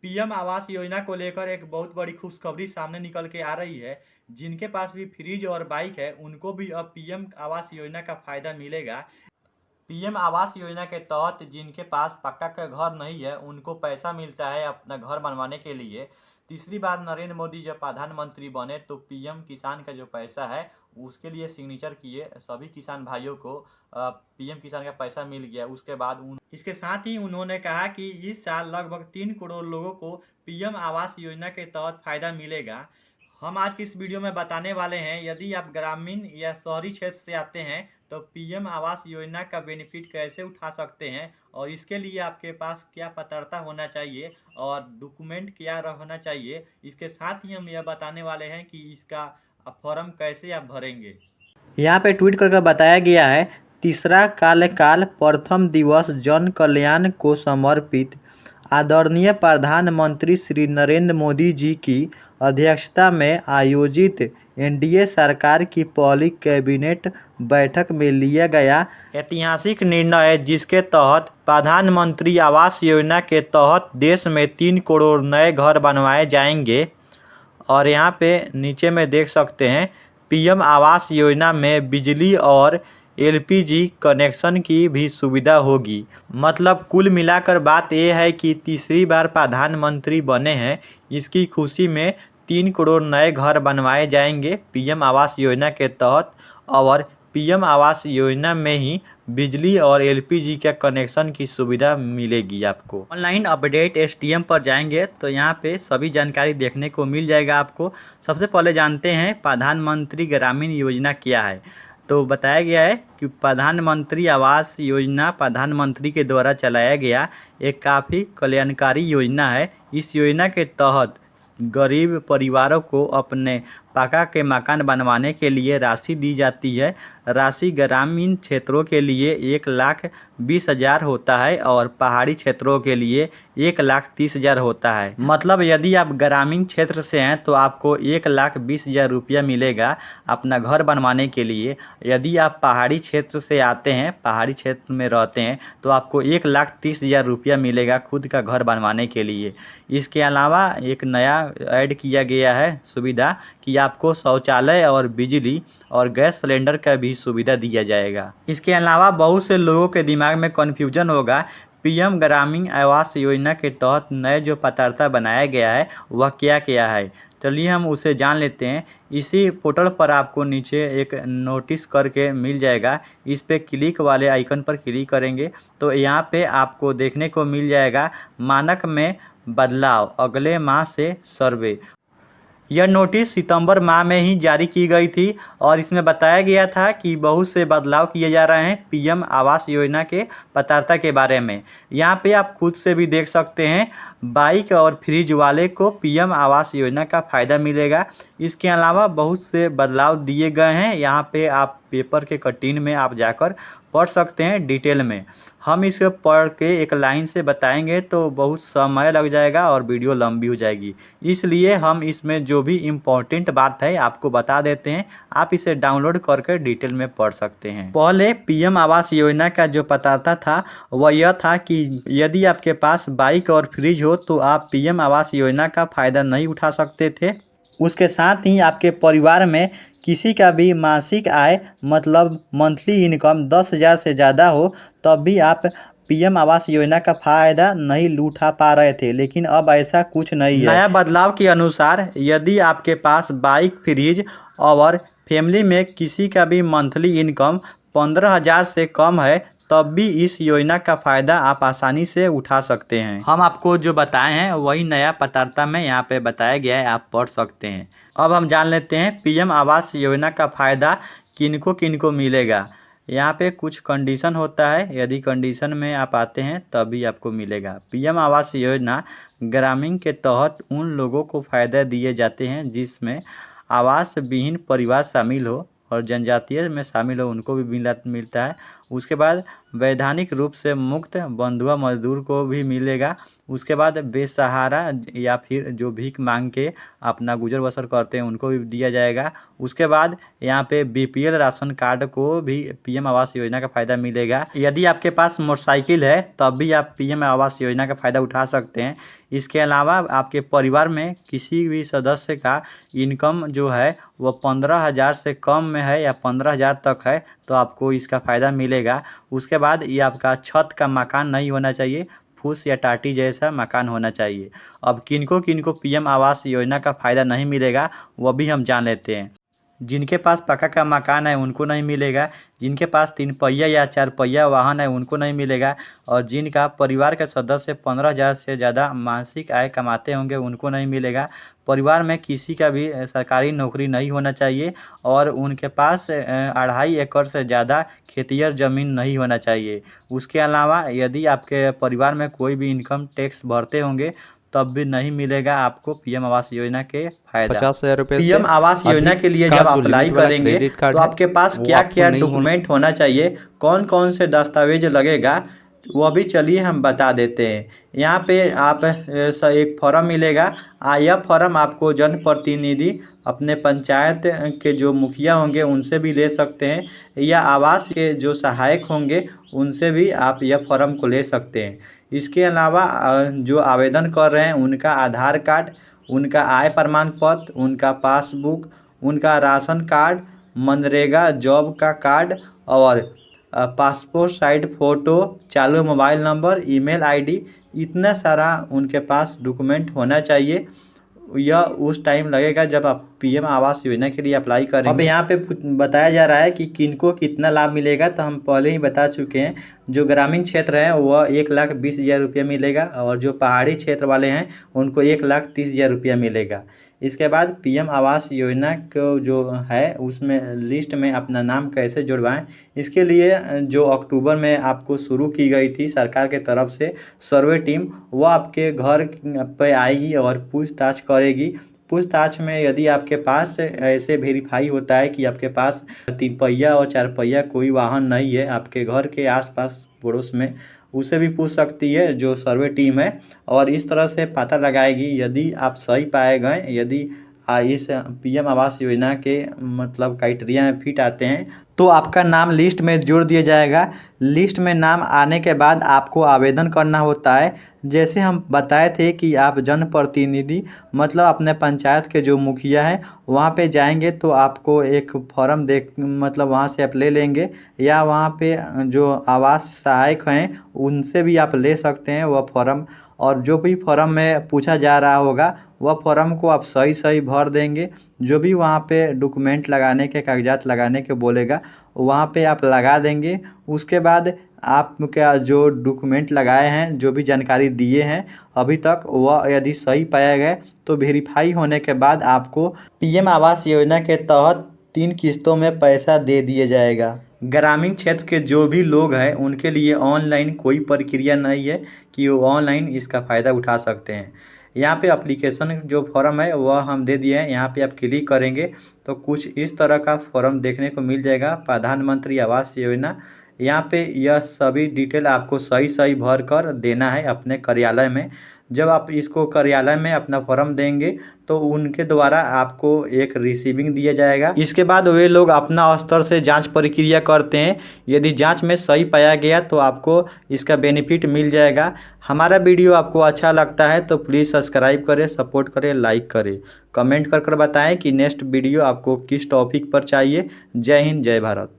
PM Awas Yojana को लेकर एक बहुत बड़ी खुशखबरी सामने निकल के आ रही है। जिनके पास भी फ्रिज और बाइक है उनको भी अब पीएम आवास योजना का फायदा मिलेगा। पीएम आवास योजना के तहत जिनके पास पक्का का घर नहीं है उनको पैसा मिलता है अपना घर बनवाने के लिए। तीसरी बार नरेंद्र मोदी जब प्रधानमंत्री बने तो पीएम किसान का जो पैसा है उसके लिए सिग्नेचर किए, सभी किसान भाइयों को पीएम किसान का पैसा मिल गया। उसके बाद इसके साथ ही उन्होंने कहा कि इस साल लगभग 3 करोड़ लोगों को पीएम आवास योजना के तहत फायदा मिलेगा। हम आज की इस वीडियो में बताने वाले हैं, यदि आप ग्रामीण या शहरी क्षेत्र से आते हैं तो पीएम आवास योजना का बेनिफिट कैसे उठा सकते हैं और इसके लिए आपके पास क्या पात्रता होना चाहिए और डॉक्यूमेंट क्या रहना चाहिए। इसके साथ ही हम यह बताने वाले हैं कि इसका फॉर्म कैसे आप भरेंगे। यहाँ पे ट्वीट करके बताया गया है, तीसरा कार्यकाल प्रथम दिवस जन कल्याण को समर्पित। आदरणीय प्रधानमंत्री श्री नरेंद्र मोदी जी की अध्यक्षता में आयोजित एनडीए सरकार की पहली कैबिनेट बैठक में लिया गया ऐतिहासिक निर्णय है, जिसके तहत प्रधानमंत्री आवास योजना के तहत देश में 3 करोड़ नए घर बनवाए जाएंगे। और यहाँ पे नीचे में देख सकते हैं, पीएम आवास योजना में बिजली और एलपीजी कनेक्शन की भी सुविधा होगी। मतलब कुल मिलाकर बात यह है कि तीसरी बार प्रधानमंत्री बने हैं, इसकी खुशी में 3 करोड़ नए घर बनवाए जाएंगे पीएम आवास योजना के तहत। और पीएम आवास योजना में ही बिजली और एलपीजी का कनेक्शन की सुविधा मिलेगी आपको। ऑनलाइन अपडेट एसटीएम पर जाएंगे तो यहाँ पे सभी जानकारी देखने को मिल जाएगा आपको। सबसे पहले जानते हैं प्रधानमंत्री ग्रामीण योजना क्या है। तो बताया गया है कि प्रधानमंत्री आवास योजना प्रधानमंत्री के द्वारा चलाया गया एक काफ़ी कल्याणकारी योजना है। इस योजना के तहत गरीब परिवारों को अपने पक्का के मकान बनवाने के लिए राशि दी जाती है। राशि ग्रामीण क्षेत्रों के लिए 1,20,000 होता है और पहाड़ी क्षेत्रों के लिए 1,30,000 होता है। मतलब यदि आप ग्रामीण क्षेत्र से हैं तो आपको 1,20,000 रुपया मिलेगा अपना घर बनवाने के लिए। यदि आप पहाड़ी क्षेत्र से आते हैं, पहाड़ी क्षेत्र में रहते हैं, तो आपको 1,30,000 रुपया मिलेगा खुद का घर बनवाने के लिए। इसके अलावा एक नया ऐड किया गया है सुविधा कि आपको शौचालय और बिजली और गैस सिलेंडर का भी सुविधा दिया जाएगा। इसके अलावा बहुत से लोगों के दिमाग में कन्फ्यूजन होगा, पीएम ग्रामीण आवास योजना के तहत नए जो पात्रता बनाया गया है वह क्या क्या है। चलिए हम उसे जान लेते हैं। इसी पोर्टल पर आपको नीचे एक नोटिस करके मिल जाएगा, इस पे क्लिक वाले आइकन पर क्लिक करेंगे तो यहाँ पे आपको देखने को मिल जाएगा मानक में बदलाव, अगले माह से सर्वे। यह नोटिस सितंबर माह में ही जारी की गई थी और इसमें बताया गया था कि बहुत से बदलाव किए जा रहे हैं पीएम आवास योजना के पात्रता के बारे में। यहाँ पे आप खुद से भी देख सकते हैं, बाइक और फ्रिज वाले को पीएम आवास योजना का फ़ायदा मिलेगा। इसके अलावा बहुत से बदलाव दिए गए हैं, यहाँ पे आप पेपर के कटिंग में आप जाकर पढ़ सकते हैं डिटेल में। हम इसे पढ़ के एक लाइन से बताएंगे तो बहुत समय लग जाएगा और वीडियो लंबी हो जाएगी, इसलिए हम इसमें जो भी इम्पोर्टेंट बात है आपको बता देते हैं। आप इसे डाउनलोड करके डिटेल में पढ़ सकते हैं। पहले पीएम आवास योजना का जो पात्रता था वह यह था कि यदि आपके पास बाइक और फ्रिज हो तो आप पीएम आवास योजना का फ़ायदा नहीं उठा सकते थे। उसके साथ ही आपके परिवार में किसी का भी मासिक आय मतलब मंथली इनकम 10,000 से ज़्यादा हो तब भी आप पीएम आवास योजना का फ़ायदा नहीं उठा पा रहे थे, लेकिन अब ऐसा कुछ नहीं है। नया बदलाव के अनुसार यदि आपके पास बाइक, फ्रिज और फैमिली में किसी का भी मंथली इनकम 15,000 से कम है तब भी इस योजना का फ़ायदा आप आसानी से उठा सकते हैं। हम आपको जो बताए हैं वही नया पात्रता में यहाँ पे बताया गया है, आप पढ़ सकते हैं। अब हम जान लेते हैं पीएम आवास योजना का फ़ायदा किनको किनको मिलेगा। यहाँ पे कुछ कंडीशन होता है, यदि कंडीशन में आप आते हैं तभी आपको मिलेगा। पीएम आवास योजना ग्रामीण के तहत उन लोगों को फ़ायदा दिए जाते हैं जिसमें आवास विहीन परिवार शामिल हो और जनजातीय में शामिल हो, उनको भी मिलता है। उसके बाद वैधानिक रूप से मुक्त बंधुआ मजदूर को भी मिलेगा। उसके बाद बेसहारा या फिर जो भीख मांग के अपना गुजर बसर करते हैं उनको भी दिया जाएगा। उसके बाद यहाँ पे BPL राशन कार्ड को भी PM आवास योजना का फ़ायदा मिलेगा। यदि आपके पास मोटरसाइकिल है तब भी आप PM आवास योजना का फ़ायदा उठा सकते हैं। इसके अलावा आपके परिवार में किसी भी सदस्य का इनकम जो है वो 15,000 से कम में है या 15,000 तक है तो आपको इसका फ़ायदा मिलेगा। उसके बाद ये आपका छत का मकान नहीं होना चाहिए, फूस या टाटी जैसा मकान होना चाहिए। अब किनको किनको PM आवास योजना का फ़ायदा नहीं मिलेगा वो भी हम जान लेते हैं। जिनके पास पक्का का मकान है उनको नहीं मिलेगा, जिनके पास 3 पहिया या 4 पहिया वाहन है उनको नहीं मिलेगा, और जिनका परिवार के सदस्य 15,000 से ज़्यादा मासिक आय कमाते होंगे उनको नहीं मिलेगा। परिवार में किसी का भी सरकारी नौकरी नहीं होना चाहिए और उनके पास 2.5 एकड़ से ज़्यादा खेतियर ज़मीन नहीं होना चाहिए। उसके अलावा यदि आपके परिवार में कोई भी इनकम टैक्स भरते होंगे तब भी नहीं मिलेगा आपको PM आवास योजना के फायदा। 50,000 रुपये से PM आवास योजना के लिए जब अप्लाई करेंगे तो आपके पास क्या क्या डॉक्यूमेंट होना चाहिए, कौन कौन से दस्तावेज लगेगा वो भी चलिए हम बता देते हैं। यहाँ पे आप एक फॉर्म मिलेगा। यह फॉर्म आपको जनप्रतिनिधि अपने पंचायत के जो मुखिया होंगे उनसे भी ले सकते हैं या आवास के जो सहायक होंगे उनसे भी आप यह फॉर्म को ले सकते हैं। इसके अलावा जो आवेदन कर रहे हैं उनका आधार कार्ड, उनका आय प्रमाण पत्र, उनका पासबुक, उनका राशन कार्ड, मनरेगा जॉब का कार्ड और पासपोर्ट साइज फ़ोटो, चालू मोबाइल नंबर, ईमेल ID, इतना सारा उनके पास डॉक्यूमेंट होना चाहिए। यह उस टाइम लगेगा जब आप PM आवास योजना के लिए अप्लाई करेंगे। अब यहाँ पे बताया जा रहा है कि किनको कितना लाभ मिलेगा, तो हम पहले ही बता चुके हैं। जो ग्रामीण क्षेत्र है वह 1,20,000 रुपया मिलेगा और जो पहाड़ी क्षेत्र वाले हैं उनको 1,30,000 रुपया मिलेगा। इसके बाद PM आवास योजना को जो है उसमें लिस्ट में अपना नाम कैसे जुड़वाएं, इसके लिए जो अक्टूबर में आपको शुरू की गई थी सरकार के तरफ से सर्वे टीम, वो आपके घर पे आएगी और पूछताछ करेगी। पूछताछ में यदि आपके पास ऐसे वेरीफाई होता है कि आपके पास 3 पहिया और 4 पहिया कोई वाहन नहीं है आपके घर के आसपास पड़ोस में, उसे भी पूछ सकती है जो सर्वे टीम है और इस तरह से पता लगाएगी। यदि आप सही पाए गए, यदि इस PM आवास योजना के मतलब क्राइटेरिया में फिट आते हैं तो आपका नाम लिस्ट में जोड़ दिया जाएगा। लिस्ट में नाम आने के बाद आपको आवेदन करना होता है। जैसे हम बताए थे कि आप जनप्रतिनिधि मतलब अपने पंचायत के जो मुखिया है वहाँ पे जाएंगे तो आपको एक फॉर्म मतलब वहाँ से आप ले लेंगे या वहाँ पे जो आवास सहायक हैं उनसे भी आप ले सकते हैं वह फॉर्म। और जो भी फॉर्म में पूछा जा रहा होगा वह फॉर्म को आप सही भर देंगे। जो भी वहाँ पे डॉक्यूमेंट लगाने के कागजात लगाने के बोलेगा वहाँ पे आप लगा देंगे। उसके बाद आप क्या जो डॉक्यूमेंट लगाए हैं, जो भी जानकारी दिए हैं अभी तक, वह यदि सही पाया गया तो वेरीफाई होने के बाद आपको PM आवास योजना के तहत 3 किस्तों में पैसा दे दिया जाएगा। ग्रामीण क्षेत्र के जो भी लोग हैं उनके लिए ऑनलाइन कोई प्रक्रिया नहीं है कि वो ऑनलाइन इसका फ़ायदा उठा सकते हैं। यहाँ पे एप्लीकेशन जो फॉर्म है वह हम दे दिए हैं। यहाँ पे आप क्लिक करेंगे तो कुछ इस तरह का फॉर्म देखने को मिल जाएगा, प्रधानमंत्री आवास योजना। यहाँ पे यह सभी डिटेल आपको सही भर कर देना है अपने कार्यालय में। जब आप इसको कार्यालय में अपना फॉर्म देंगे तो उनके द्वारा आपको एक रिसीविंग दिया जाएगा। इसके बाद वे लोग अपना स्तर से जांच प्रक्रिया करते हैं। यदि जांच में सही पाया गया तो आपको इसका बेनिफिट मिल जाएगा। हमारा वीडियो आपको अच्छा लगता है तो प्लीज़ सब्सक्राइब करें, सपोर्ट करें, लाइक करें, कमेंट कर बताएं कि नेक्स्ट वीडियो आपको किस टॉपिक पर चाहिए। जय हिंद, जय भारत।